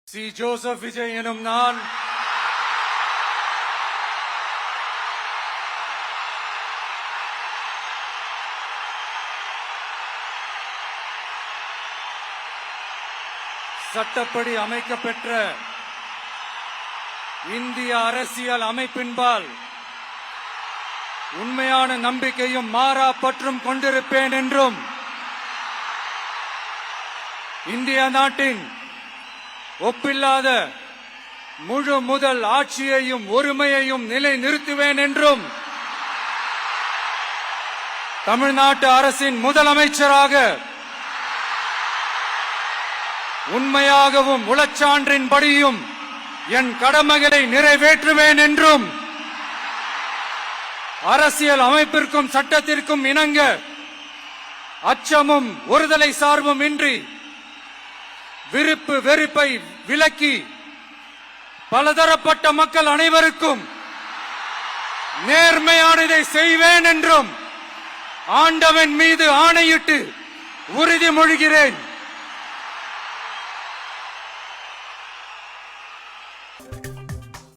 C. Joseph Vijay எனும் நான் சட்டப்படி அமைக்கப்பெற்ற இந்திய அரசியல் அமைப்பின்பால் உண்மையான நம்பிக்கையும் மாறா பற்றும் கொண்டிருப்பேன் என்றும் இந்திய நாட்டின் ஒப்பில்லாத முழு முதல் ஆட்சியையும் ஒருமையையும் நிலை நிறுத்துவேன் என்றும் தமிழ்நாட்டு அரசின் முதலமைச்சராக உண்மையாகவும் உளச்சான்றின்படியும் என் கடமைகளை நிறைவேற்றுவேன் என்றும் அரசியல் அமைப்பிற்கும் சட்டத்திற்கும் இணங்க அச்சமும் ஒருதலை சார்பும் இன்றி விருப்பு வெறுப்பை விலக்கி பலதரப்பட்ட மக்கள் அனைவருக்கும் நேர்மையானதை செய்வேன் என்றும் ஆண்டவன் மீது ஆணையிட்டு உறுதிமொழிகிறேன்.